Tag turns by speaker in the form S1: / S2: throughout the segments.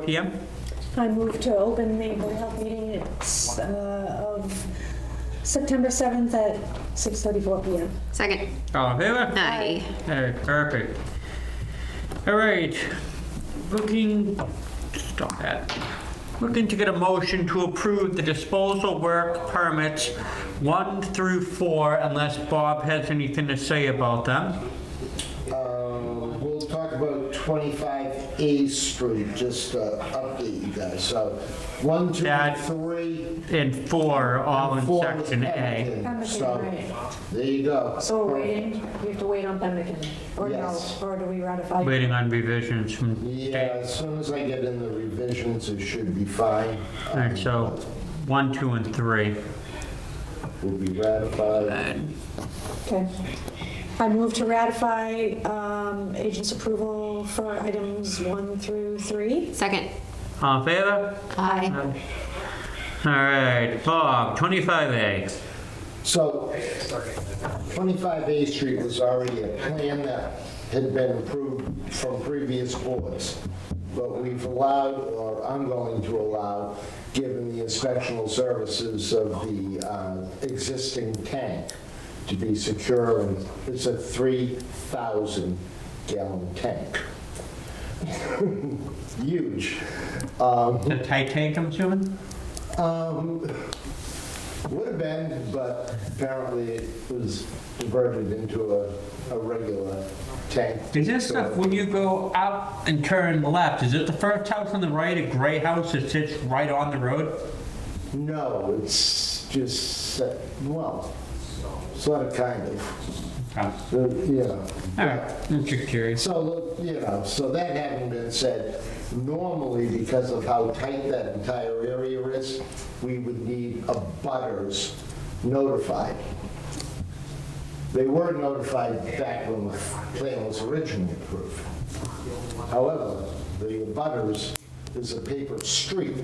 S1: p.m.
S2: I move to open the Board of Health meeting of September 7th at 6:34 p.m.
S3: Second.
S1: All in favor?
S3: Aye.
S1: Hey, perfect. All right. Stop that. Looking to get a motion to approve the disposal work permits 1 through 4, unless Bob has anything to say about them.
S4: We'll talk about 25A Street, just to update you guys. So 1, 2,
S1: That-
S4: and 3.
S1: And 4, all in
S4: Four
S1: section
S4: was
S1: A.
S2: Pemmican,
S4: So,
S2: right.
S4: there you go.
S2: So we're waiting, we have to wait on Pemmican, or
S4: Yes.
S2: no, or do we ratify?
S1: Waiting on revisions from
S4: Yeah,
S1: state.
S4: as soon as I get in the revisions, it should be fine.
S1: All right, so 1, 2, and 3.
S4: Will be ratified.
S1: And
S2: Okay. I move to ratify agent's approval for items 1 through 3.
S3: Second.
S1: all in favor?
S3: Aye.
S1: All right, Bob, 25A.
S4: So 25A Street was already a plan that had been approved from previous boards. But we've allowed, or I'm going to allow, given the inspectional services of the existing tank, to be secure, and it's a 3,000 gallon tank. Huge.
S1: The tight tank, I'm assuming?
S4: Would have been, but apparently it was diverted into a regular tank.
S1: Is this stuff, when you go out and turn left, is it the first house on the right, a gray house that sits right on the road?
S4: No, it's just, well, sort of, kind of.
S1: Oh,
S4: Yeah.
S1: all right, I'm just curious.
S4: So, so that having been said, normally, because of how tight that entire area is, we would need a butters notified. They were notified back when the plan was originally approved. However, the butters is a paper street.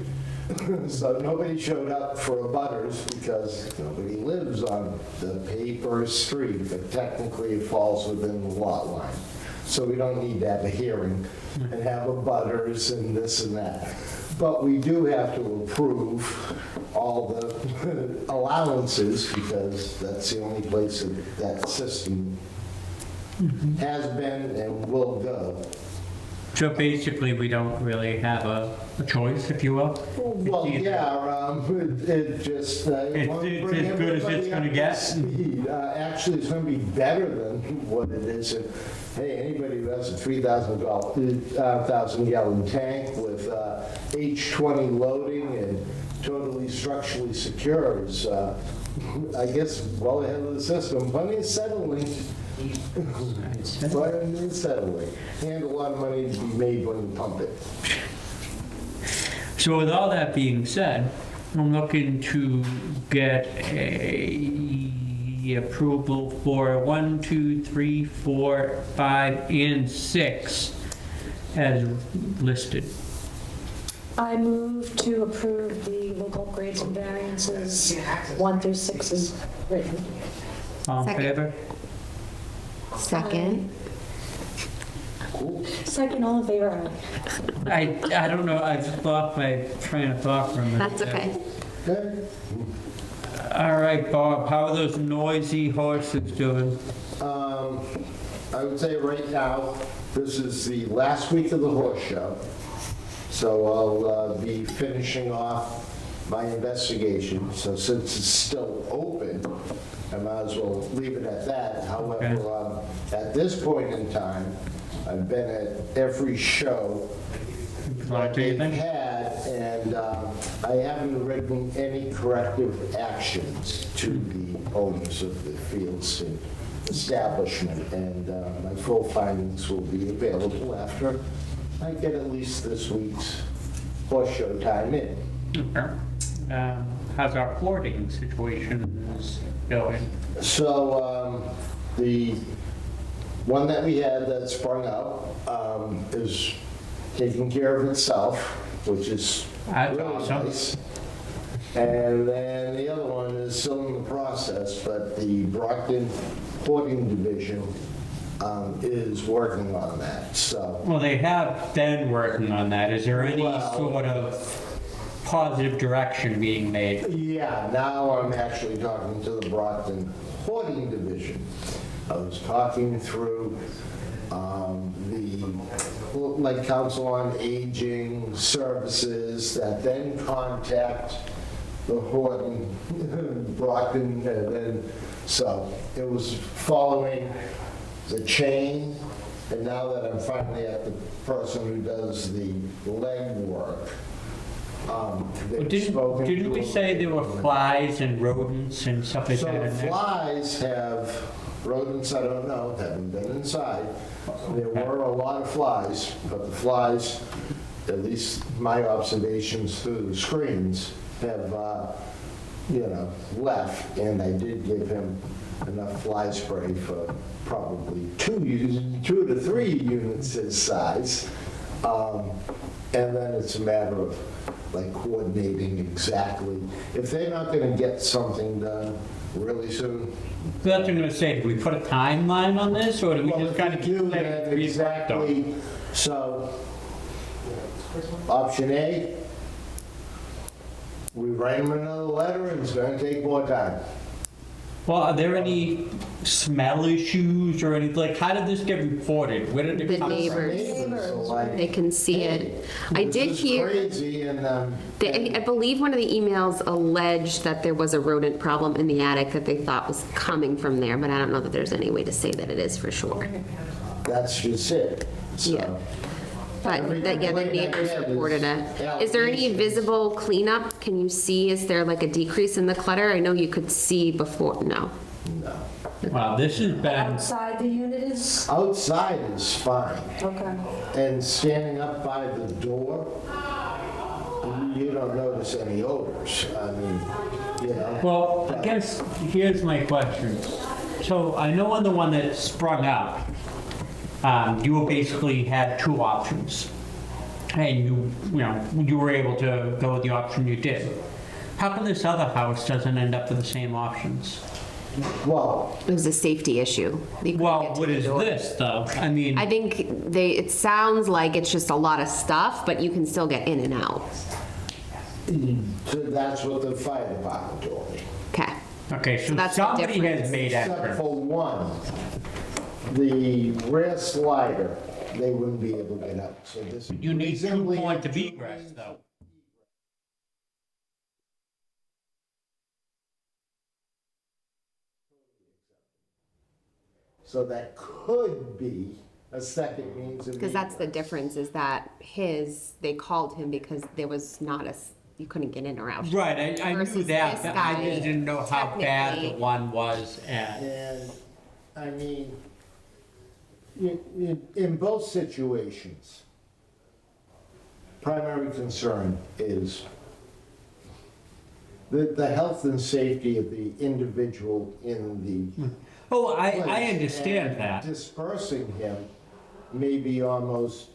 S4: So nobody showed up for a butters because nobody lives on the paper street, but technically it falls within the lot line. So we don't need to have a hearing and have a butters and this and that. But we do have to approve all the allowances because that's the only place that that system has been and will go.
S1: So basically, we don't really have a choice, if you will?
S4: Well,
S1: It's either-
S4: yeah, it just.
S1: It's as good as it's gonna get?
S4: Actually, it's going to be better than what it is. And, hey, anybody who has a 3,000 gallon tank with H20 loading and totally structurally secure is, I guess, well ahead of the system. Plenty of settling. Plenty of settling. And a lot of money to be made when you pump it.
S1: So with all that being said, I'm looking to get a approval for 1, 2, 3, 4, 5, and 6 as listed.
S2: I move to approve the local grades and variances 1 through 6 is written.
S1: All in
S3: Second.
S1: favor?
S3: Second.
S2: Second, all in favor, aye.
S1: I don't know, I just lost my train of thought for a minute.
S3: That's okay.
S4: Okay?
S1: All right, Bob, how are those noisy horses doing?
S4: I would say right now, this is the last week of the horse show. So I'll be finishing off my investigation. So since it's still open, I might as well leave it at that. However, at this point in time, I've been at every show that they've had, and I haven't written any corrective actions to the owners of the Fieldstone establishment, and my full findings will be available after I get at least this week's horse show time in.
S1: Okay. How's our hoarding situation going?
S4: So the one that we had that sprung up is taking care of itself, which is
S1: That's
S4: really
S1: awesome.
S4: nice. And then the other one is still in the process, but the Brockton Hoarding Division is working on that, so.
S1: Well, they have been working on that. Is there any
S4: Well-
S1: sort of positive direction being made?
S4: Yeah, now I'm actually talking to the Brockton Hoarding Division. I was talking through like Council on Aging Services that then contact the Horton, Brockton, and then, so it was following the chain, and now that I'm finally at the person who does the legwork, they've spoken
S1: Didn't
S4: to
S1: we
S4: him.
S1: say there were flies and rodents and stuff like
S4: So
S1: that
S4: the
S1: in there?
S4: flies have, rodents, I don't know, haven't been inside. There were a lot of flies, but the flies, at least my observations through the screens, have, left. And I did give him enough fly spray for probably 2 to 3 units his size. And then it's a matter of like coordinating exactly. If they're not going to get something done really soon.
S1: That's what I'm gonna say. Do we put a timeline on this, or do we
S4: Well,
S1: just
S4: if
S1: kind
S4: we
S1: of
S4: do
S1: keep
S4: that
S1: letting it be worked on?
S4: exactly, so, option A, we write them another letter and it's going to take more time.
S1: Well, are there any smell issues or anything? Like, how did this get reported? Where did it
S3: The
S1: come
S3: neighbors.
S1: from?
S4: Neighbors are like,
S3: They can see it. I did
S4: This is
S3: hear,
S4: crazy, and,
S3: I believe one of the emails alleged that there was a rodent problem in the attic that they thought was coming from there, but I don't know that there's any way to say that it is for sure.
S4: that's just it. So,
S3: Yeah. But that, yeah, the neighbors
S4: Yeah,
S3: reported it. Is there any
S4: allegations.
S3: visible cleanup? Can you see, is there like a decrease in the clutter? I know you could see before, no.
S4: no.
S1: Wow, this has been,
S2: Outside the unit is,
S4: Outside is fine.
S2: okay.
S4: And standing up by the door, you don't notice any odors. I mean,
S1: well, I guess here's my question. So I know on the one that sprung up, you basically had 2 options. And you were able to go with the option you did. How come this other house doesn't end up with the same options?
S4: Well,
S3: It was a safety issue. They couldn't
S1: Well,
S3: get to
S1: what
S3: the
S1: is
S3: door.
S1: this though? I mean,
S3: I think it sounds like it's just a lot of stuff, but you can still get in and out.
S4: so that's what the fire department told me.
S3: Okay.
S1: okay, so
S3: that's the
S1: somebody has
S3: difference.
S1: made
S4: Except
S1: effort.
S4: for one, the rear slider, they wouldn't be able to get out. So this
S1: You need 2
S4: reasonably-
S1: points of egress though.
S4: So that could be a second means of
S3: Because that's the
S4: egress.
S3: difference is that they called him because there was not you couldn't get in or out.
S1: Right, I knew
S3: Versus
S1: that,
S3: this
S1: but I
S3: guy,
S1: just didn't know how bad the
S3: technically-
S1: one was at.
S4: And, I mean, in both situations, primary concern is the health and safety of the individual in the
S1: Oh, I
S4: place.
S1: understand
S4: And
S1: that.
S4: dispersing him may be almost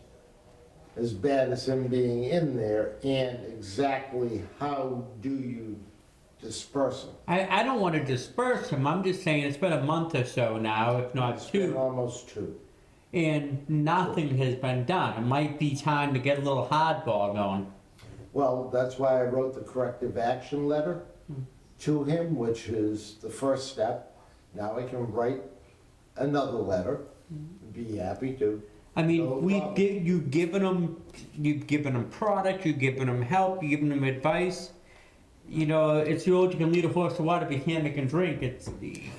S4: as bad as him being in there, and exactly how do you disperse him?
S1: I don't want to disperse him, I'm just saying it's been a month or so now, if not
S4: It's been
S1: 2,
S4: almost 2.
S1: and nothing has been done. It might be time to get a little hardball going.
S4: Well, that's why I wrote the corrective action letter to him, which is the first step. Now I can write another letter, be happy to.
S1: I
S4: No
S1: mean,
S4: problem.
S1: you've given them product, you've given them help, you've given them advice. It's the old, you can lead a horse to water, but you can't make him drink.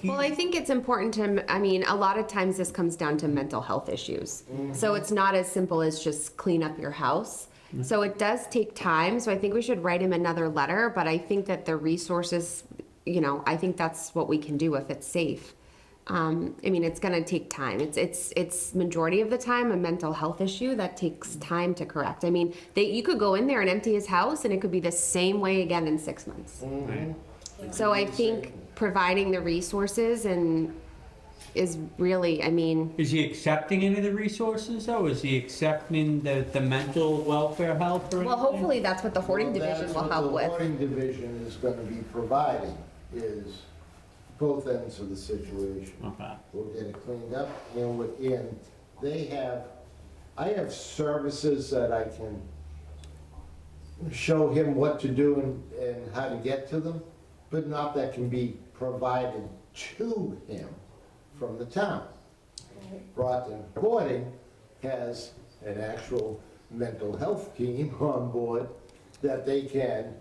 S3: Well, I think it's important a lot of times this comes down to mental health issues. So it's not as simple as just clean up your house. So it does take time. So I think we should write him another letter, but I think that the resources, I think that's what we can do if it's safe. It's going to take time. It's majority of the time a mental health issue that takes time to correct. You could go in there and empty his house and it could be the same way again in 6 months. So I think providing the resources is really,
S1: Is he accepting any of the resources though? Is he accepting the mental welfare help or anything?
S3: well, hopefully that's what the hoarding
S4: Well,
S3: division
S4: that's
S3: will
S4: what
S3: help
S4: the
S3: with.
S4: hoarding division is going to be providing, is both ends of the situation.
S1: Okay.
S4: We'll get it cleaned up, and I have services that I can show him what to do and how to get to them, but not that can be provided to him from the town. Brockton Boarding has an actual mental health team on board that they can.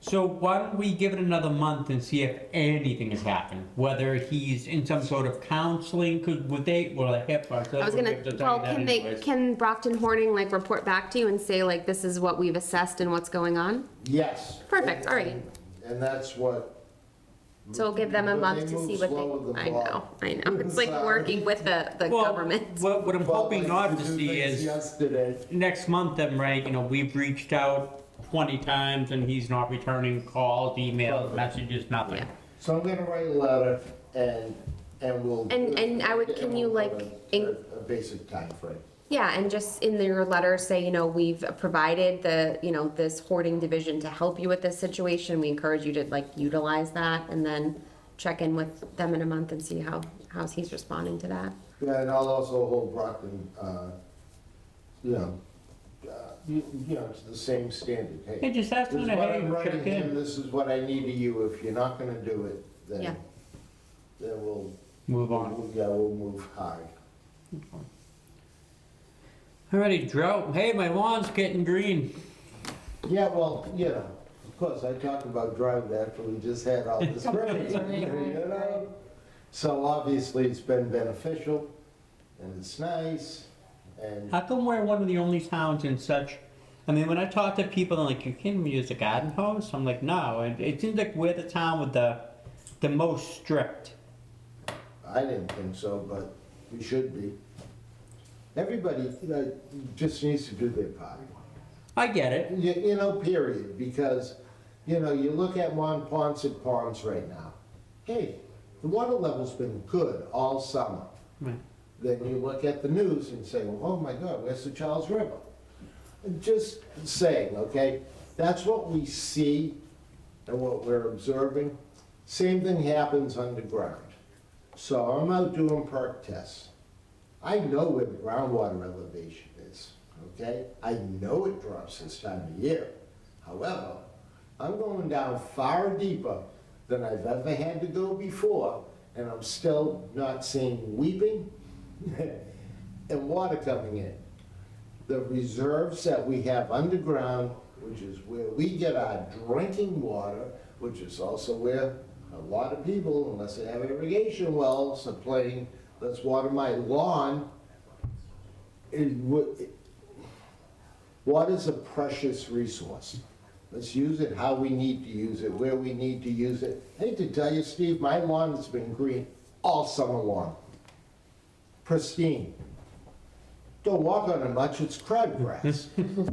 S1: So why don't we give it another month and see if anything has happened? Whether he's in some sort of counseling, because
S3: I was gonna, well, can Brockton Horning like report back to you and say like, this is what we've assessed and what's going on?
S4: Yes.
S3: Perfect, all right.
S4: And that's what.
S3: So we'll give them a
S4: but
S3: month
S4: they
S3: to
S4: move
S3: see
S4: slow
S3: what
S4: with
S3: they,
S4: the ball.
S3: I know. It's like working with the government.
S1: What I'm hoping
S4: Well,
S1: not
S4: like
S1: to
S4: you
S1: see
S4: did
S1: is
S4: yesterday.
S1: next month, then, right, we've reached out 20 times and he's not returning calls, emails, messages, nothing.
S3: Yeah.
S4: So I'm gonna write a letter and we'll.
S3: And I would, can you like,
S4: A basic time frame.
S3: yeah, and just in your letter say, we've provided the, this hoarding division to help you with this situation. We encourage you to like utilize that and then check in with them in a month and see how he's responding to that.
S4: Yeah, and I'll also hold Brockton, to the same standard.
S1: Hey,
S4: Hey,
S1: just ask
S4: this
S1: him
S4: is
S1: to,
S4: what
S1: hey,
S4: I'm writing
S1: check
S4: him,
S1: in.
S4: this is what I need of you. If you're not gonna do it,
S3: Yeah.
S4: then we'll.
S1: Move on.
S4: Yeah, we'll move hard.
S1: Alrighty, drought. Hey, my lawn's getting green.
S4: Yeah, well, of course, I talked about drought after we just had all this rain, you know? So obviously, it's been beneficial, and it's nice, and
S1: How come we're one of the only towns in such, when I talk to people, they're like, you can't even use a garden hose? I'm like, no, it seems like we're the town with the most strict.
S4: I didn't think so, but we should be. Everybody, just needs to do their part.
S1: I get it.
S4: Period, because, you look at Monpont Ponds right now. Hey, the water level's been good all summer.
S1: Right.
S4: Then you look at the news and say, well, oh my God, where's the Charles River? Just saying, okay? That's what we see and what we're observing. Same thing happens underground. So I'm out doing perk tests. I know where the groundwater elevation is, okay? I know it drops this time of year. However, I'm going down far deeper than I've ever had to go before, and I'm still not seeing weeping and water coming in. The reserves that we have underground, which is where we get our drinking water, which is also where a lot of people, unless they have irrigation wells, are playing, let's water my lawn. Water's a precious resource. Let's use it how we need to use it, where we need to use it. I hate to tell you, Steve, my lawn has been green all summer long. Pristine. Don't walk on it much, it's crabgrass.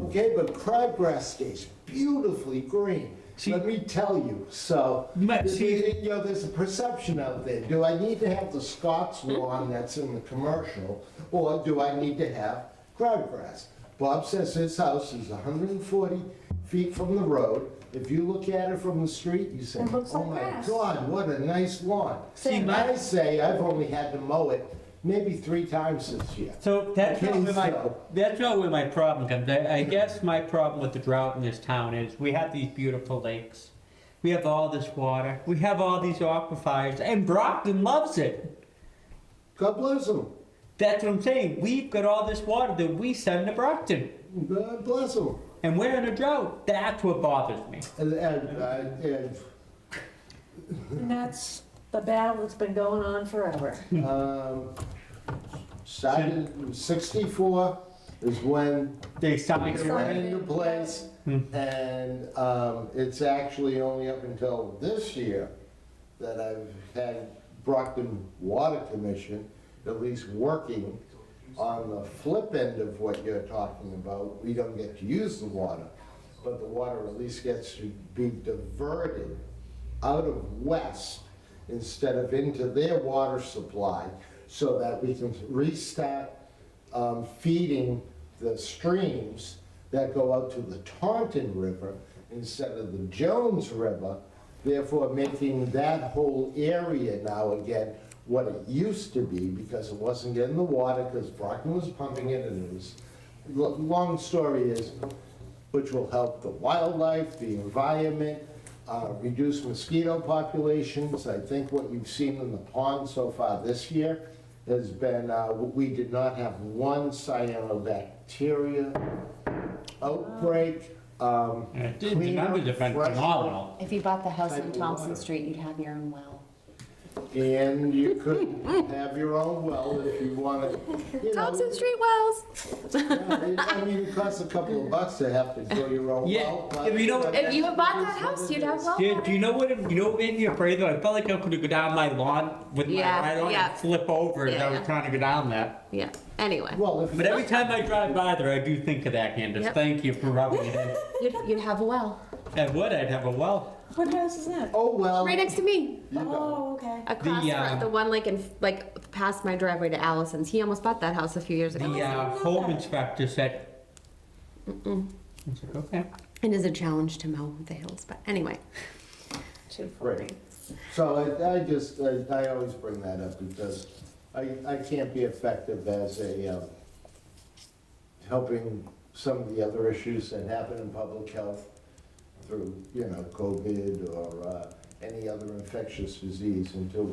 S4: Okay, but crabgrass stays beautifully green.
S1: See-
S4: Let me tell you, so,
S1: See-
S4: there's a perception out there. Do I need to have the Scots lawn that's in the commercial, or do I need to have crabgrass? Bob says his house is 140 feet from the road. If you look at it from the street, you say,
S2: It looks
S4: oh
S2: like
S4: my
S2: grass."
S4: God, what a nice lawn.
S1: See,
S4: And
S1: my-
S4: I say I've only had to mow it maybe 3 times this year.
S1: So that's not
S4: Okay,
S1: where my problem comes. I guess my problem with the drought in this town is we have these beautiful lakes. We have all this water. We have all these aquifers, and Brockton loves it.
S4: God bless them.
S1: That's what I'm saying. We've got all this water that we send to Brockton,
S4: God bless them.
S1: and we're in a drought. That's what bothers me.
S4: And
S2: And that's the battle that's been going on forever.
S4: started in 64 is when
S1: They
S4: it
S1: signed
S4: went
S1: it.
S4: into place, and it's actually only up until this year that I've had Brockton Water Commission at least working on the flip end of what you're talking about. We don't get to use the water, but the water at least gets to be diverted out of west instead of into their water supply, so that we can restart feeding the streams that go out to the Taunton River instead of the Jones River therefore making that whole area now again what it used to be, because it wasn't getting the water, because Brockton was pumping it, and it was, long story is, which will help the wildlife, the environment, reduce mosquito populations. I think what you've seen in the pond so far this year has been, we did not have one cyanobacteria outbreak.
S1: The numbers have been phenomenal.
S5: If you bought the house
S4: Type
S5: on
S4: of
S5: Thompson
S4: water.
S5: Street, you'd have your own well.
S4: And you could have your own well if you wanted. You know,
S3: Thompson Street Wells.
S4: I mean, it costs a couple of bucks to have to drill your own
S1: Yeah,
S4: well. but,
S1: if you don't-
S3: If you had bought that house, you'd have well
S1: Do
S3: water.
S1: you know what made me afraid though? I felt like I could go down my lawn with my
S3: Yeah,
S1: ride on
S3: yeah.
S1: and flip over as I was
S3: Yeah.
S1: trying to go down that.
S3: Yeah, anyway.
S4: Well, if
S1: But every time I drive by there, I do think of that, Candace.
S3: Yep.
S1: Thank you for rubbing it in.
S3: You'd have a well.
S1: And would, I'd have a well.
S2: What house is that?
S4: oh, well.
S3: Right next to me.
S4: you know.
S2: Oh, okay.
S3: Across the one like past my driveway to Allison's. He almost bought that house a few years ago.
S1: The home inspector said, I said, okay.
S3: It is a challenge to mow the hills, but anyway.
S4: Right. So I always bring that up because I can't be effective as a, helping some of the other issues that happen in public health through, COVID or any other infectious disease until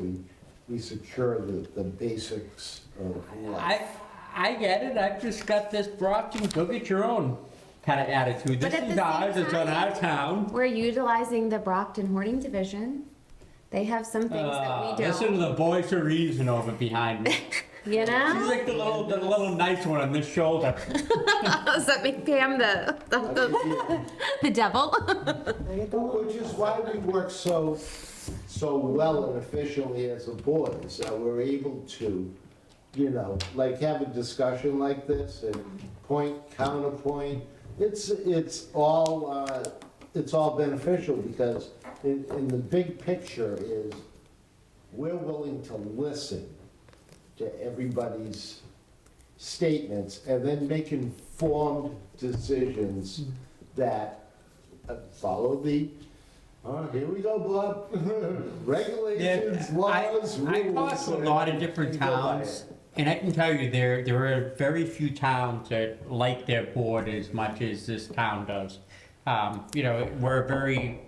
S4: we secure the basics of life.
S1: I get it. I've just got this Brockton, go get your own kind of attitude.
S3: But
S1: This
S3: at
S1: is
S3: the
S1: ours,
S3: same
S1: it's on our
S3: time-
S1: town.
S3: We're utilizing the Brockton Hoarding Division. They have some things that we
S1: Listen to
S3: don't.
S1: the voice of reason over behind me.
S3: You
S1: She's
S3: know?
S1: like the little nice one on this shoulder.
S3: Does that make Pam the devil?
S4: Which is why we work so well and efficiently as a board, is that we're able to, like have a discussion like this and point, counterpoint. It's all beneficial because in the big picture is we're willing to listen to everybody's statements and then make informed decisions that follow the, here we go, Bob, regulations, laws, rules.
S1: I talk to a lot of different
S4: You go by
S1: towns,
S4: it.
S1: and I can tell you there are very few towns that like their board as much as this town does. We're a very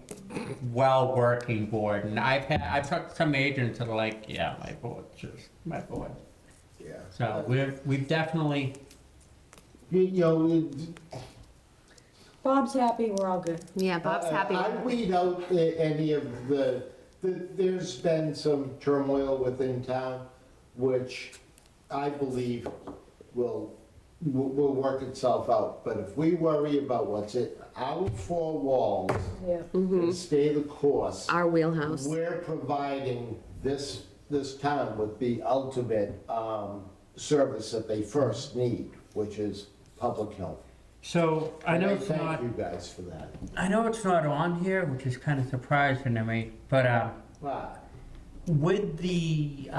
S1: well-working board, and I've talked to some agents that are like, yeah, my board's just my board.
S4: Yeah.
S1: So we've definitely,
S2: Bob's happy, we're all good.
S3: Yeah, Bob's happy.
S4: I weed out any of there's been some turmoil within town, which I believe will work itself out. But if we worry about what's in our four walls
S2: Yeah.
S4: and stay the course,
S3: Our wheelhouse.
S4: we're providing this town with the ultimate service that they first need, which is public health.
S1: so I know
S4: And
S1: it's
S4: thank
S1: not,
S4: you guys for that.
S1: I know it's not on here, which is kind of surprising to me, but
S4: Wow.
S1: with the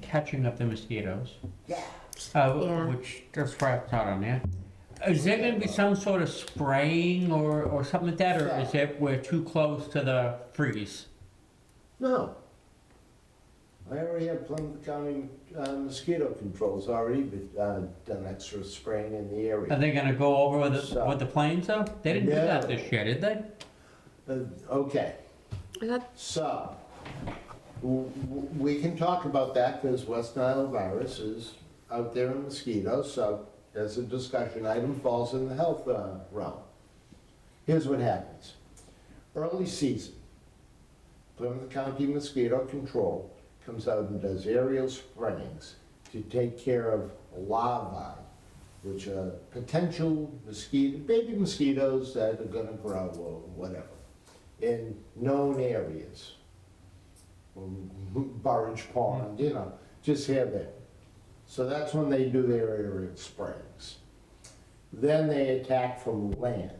S1: catching of the mosquitoes,
S4: Yeah.
S3: Yeah.
S1: which that's why it's not on there. Is there gonna be some sort of spraying or something like that, or is it we're too close to the freeze?
S4: No. I already have Plymouth County mosquito controls already, but done extra spraying in the
S1: Are
S4: area.
S1: they gonna go over with
S4: So-
S1: the planes though? They didn't do that
S4: No.
S1: this year, did they?
S4: Okay,
S3: I thought-
S4: so, we can talk about that because West Nile virus is out there in mosquitoes, so as a discussion item falls in the health realm. Here's what happens. Early season, Plymouth County Mosquito Control comes out and does aerial sprayings to take care of larvae, which are potential baby mosquitoes that are gonna grow or whatever, in known areas. Burridge Pond, just here, there. So that's when they do their aerial sprayings. Then they attack from land,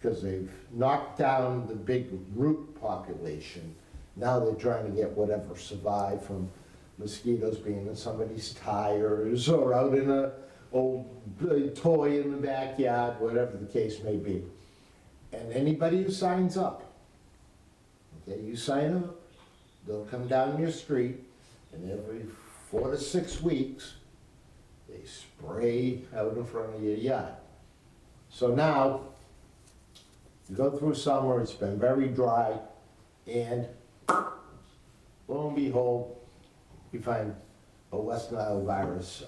S4: because they've knocked down the big root population. Now they're trying to get whatever survived from mosquitoes being in somebody's tires or out in a old toy in the backyard, whatever the case may be. And anybody who signs up Okay, you sign up, they'll come down your street, and every 4 to 6 weeks, they spray out in front of your yard. So now, you go through summer, it's been very dry, and lo and behold, you find a West Nile virus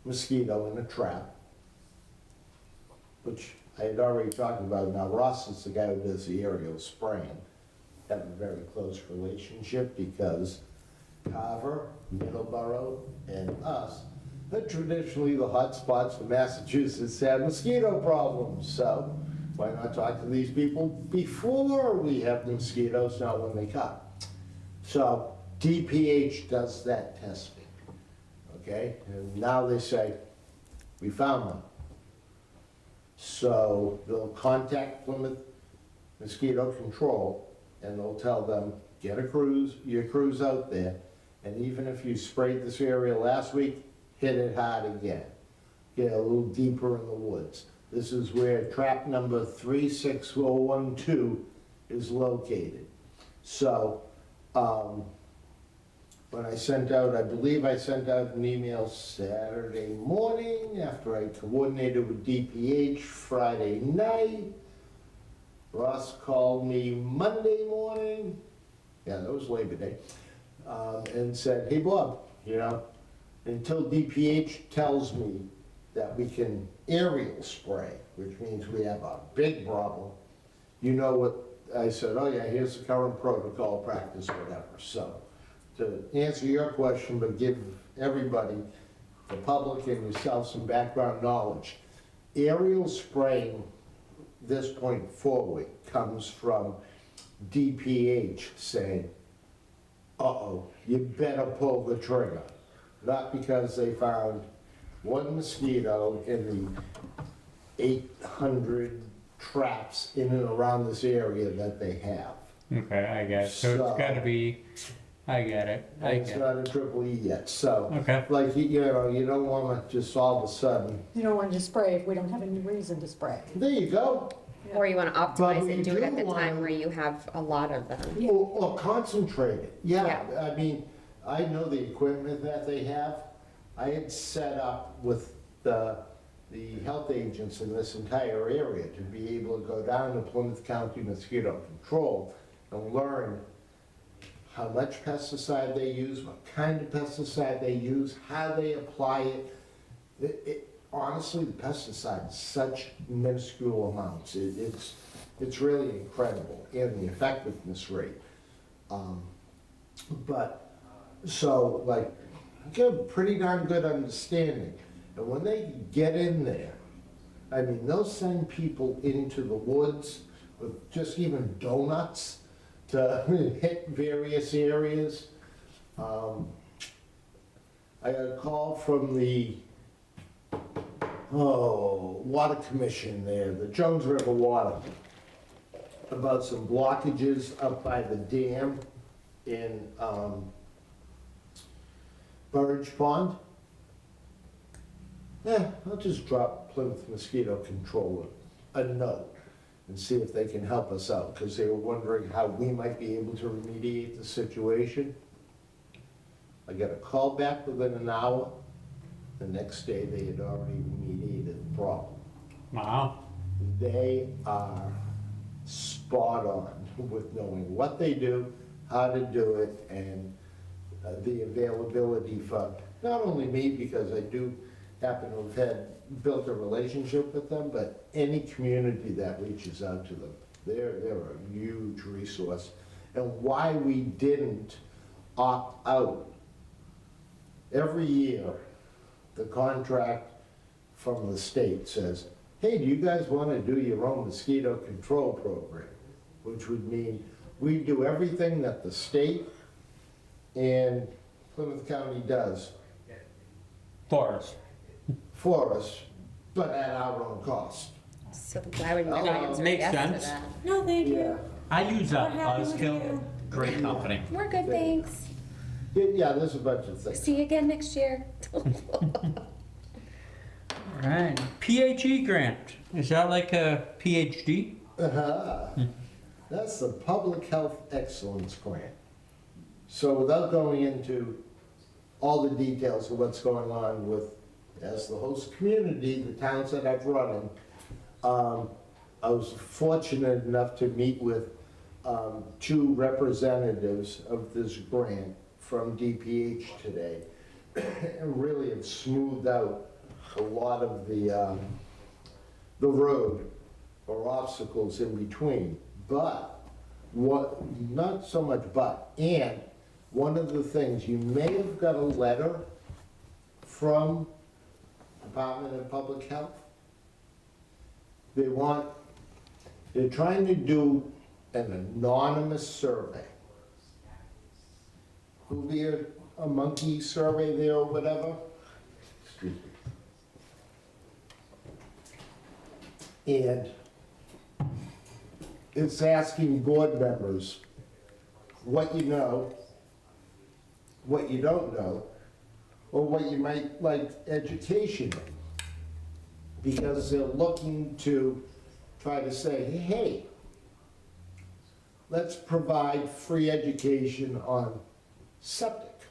S4: mosquito in a trap, which I had already talked about. Now Ross is the guy who does the aerial spraying. Have a very close relationship because Carver, Middleborough, and us are traditionally the hot spots for Massachusetts that have mosquito problems. So why not talk to these people before we have the mosquitoes, not when they come? So DPH does that testing, okay? And now they say, we found one. So they'll contact Plymouth Mosquito Control and they'll tell them, get your crews out there, and even if you sprayed this area last week, hit it hard again. Get a little deeper in the woods. This is where trap number 36012 is located. So, when I sent out, I believe I sent out an email Saturday morning after I coordinated with DPH Friday night. Ross called me Monday morning, yeah, that was Labor Day, and said, hey Bob, you know, until DPH tells me that we can aerial spray, which means we have a big problem, you know what, I said, oh yeah, here's the current protocol, practice, whatever. So, to answer your question, but give everybody, the public and yourself, some background knowledge, aerial spraying this point forward comes from DPH saying, uh-oh, you better pull the trigger. Not because they found one mosquito in the 800 traps in and around this area that they have.
S1: Okay, I get it. So it's gotta be, I get it. I
S4: It's
S1: get it.
S4: not a triple E yet, so,
S1: Okay.
S4: like, you know, you don't wanna just all of a sudden,
S2: You don't want to spray if we don't have any reason to spray.
S4: there you go.
S3: Or you want to
S4: But
S3: optimize
S4: we
S3: it and do it at
S4: do
S3: the time
S4: wanna-
S3: where you have a lot of them.
S4: Or concentrate it, yeah,
S3: Yeah.
S4: I mean, I know the equipment that they have. I had set up with the health agents in this entire area to be able to go down to Plymouth County Mosquito Control and learn how much pesticide they use, what kind of pesticide they use, how they apply it. Honestly, the pesticide is such minuscule amounts. It's really incredible, and the effectiveness rate. But, so, like, get a pretty darn good understanding. And when they get in there, I mean, they'll send people into the woods with just even donuts to hit various areas. I got a call from the Water Commission there, the Jones River Water, about some blockages up by the dam in Burridge Pond. Yeah, I'll just drop Plymouth Mosquito Control a note and see if they can help us out, because they were wondering how we might be able to remediate the situation. I got a call back within an hour. The next day, they had already remediated the problem.
S1: Wow.
S4: They are spot on with knowing what they do, how to do it, and the availability for not only me, because I do happen to have built a relationship with them, but any community that reaches out to them. They're a huge resource. And why we didn't opt out, every year, the contract from the state says, hey, do you guys want to do your own mosquito control program? Which would mean we do everything that the state and Plymouth County does
S1: Forest.
S4: for us, but at our own cost.
S3: So why would you not answer
S1: Makes
S3: yes to
S1: sense.
S3: that?
S2: No, thank
S4: Yeah.
S1: I use
S2: We're happy with
S1: Buzzkill.
S2: you.
S1: Great company.
S3: We're good, thanks.
S4: Yeah, there's a bunch of things.
S3: See you again next year.
S1: Right. PHE grant. Is that like a PhD?
S4: Uh-huh. That's the Public Health Excellence Grant. So without going into all the details of what's going on with, as the host community, the towns that I've run in, I was fortunate enough to meet with two representatives of this grant from DPH today, and really have smoothed out a lot of the road or obstacles in between. But, not so much but, and one of the things, you may have got a letter from Department of Public Health. They're trying to do an anonymous survey. Will be a monkey survey there or whatever. Excuse me. And it's asking board members what you know, what you don't know, or what you might like education in. Because they're looking to try to say, hey, let's provide free education on septic,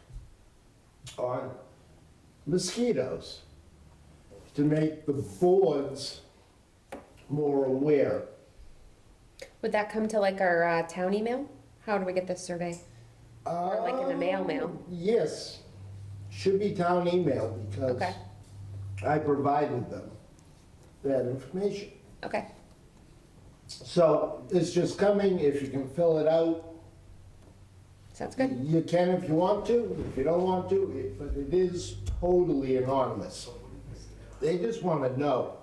S4: on mosquitoes, to make the boards more aware.
S3: Would that come to like our town email? How do we get this survey? Or like in the mail?
S4: Yes, should be town email because
S3: Okay.
S4: I provided them that information.
S3: Okay.
S4: So it's just coming, if you can fill it out,
S3: Sounds good.
S4: you can if you want to, if you don't want to, but it is totally anonymous. They just want to know,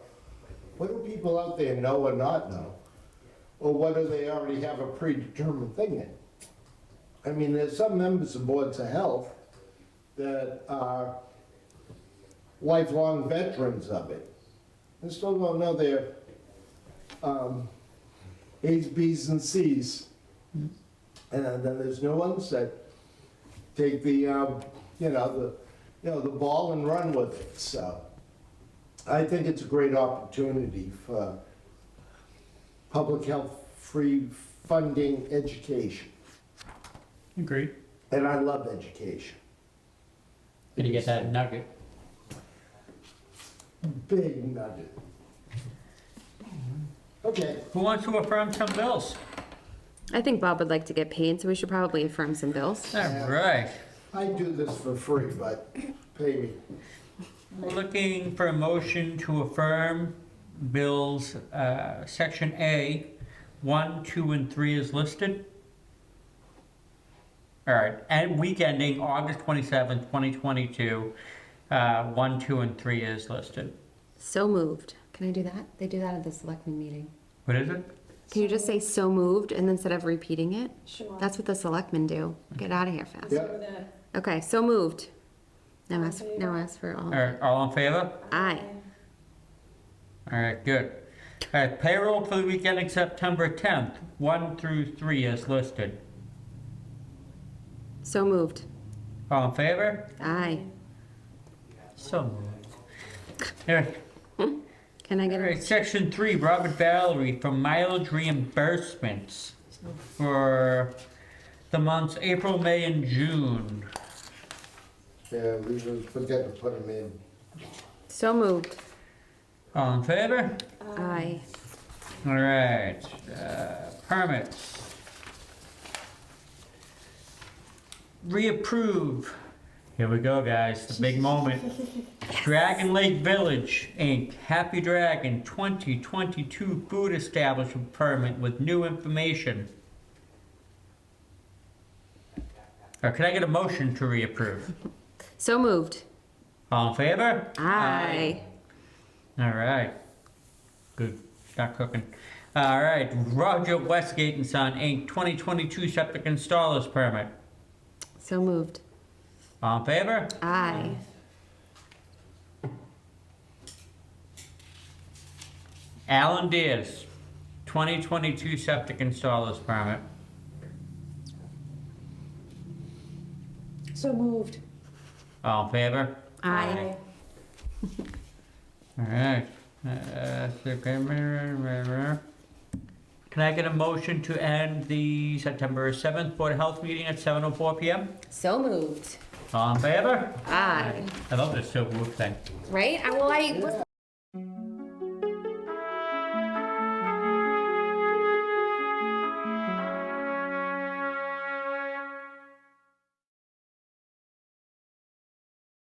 S4: what do people out there know or not know? Or what do they already have a predetermined thing in? I mean, there's some members of boards of health that are lifelong veterans of it. They still don't know their A's, B's, and C's. And then there's new ones that take the ball and run with it. So I think it's a great opportunity for public health free funding education.
S1: Agreed.
S4: And I love education.
S1: Did you get that nugget?
S4: Big nugget. Okay.
S1: Who wants to affirm some bills?
S3: I think Bob would like to get paid, so we should probably affirm some bills.
S1: All right.
S4: I do this for free, but pay me.
S1: We're looking for a motion to affirm bills, section A, 1, 2, and 3 is listed. All right, and week ending August 27th, 2022, 1, 2, and 3 is listed.
S3: So moved. Can I do that? They do that at the selectmen meeting.
S1: What is it?
S3: Can you just say so moved and then instead of repeating it?
S2: Sure.
S3: That's what the selectmen do. Get out of here fast.
S4: Yeah.
S2: For that.
S3: Okay, so moved. Now
S2: All in
S3: ask,
S2: favor?
S3: now ask for all.
S1: All right, all in favor?
S3: Aye.
S1: All right, good. All right, payroll for the week ending September 10th, 1 through 3 is listed.
S3: So moved.
S1: All in favor?
S3: Aye.
S1: So moved. All right.
S3: Can I get
S1: All
S3: a,
S1: right, section 3, Robert Valerie for mileage reimbursements for the months April, May, and June.
S4: Yeah, we forget to put them in.
S3: so moved.
S1: All in favor?
S3: Aye.
S1: All right, permits. Reapprove. Here we go, guys, the big moment. Dragon Lake Village, Inc., Happy Dragon 2022 food establishment permit with new information. Or can I get a motion to reapprove?
S3: So moved.
S1: All in favor?
S3: Aye.
S1: All right. Good. Not cooking. All right. Roger Westgate and Son, Inc., 2022 septic installers permit.
S3: So moved.
S1: All in favor?
S3: Aye.
S1: Alan Diaz, 2022 septic installers permit.
S2: So moved.
S1: All in favor?
S3: Aye.
S1: All right. Can I get a motion to end the September 7th Board of Health meeting at 7:04 PM?
S3: So moved.
S1: All in favor?
S3: Aye.
S1: I love this so moved thing.
S3: Right? Well, I was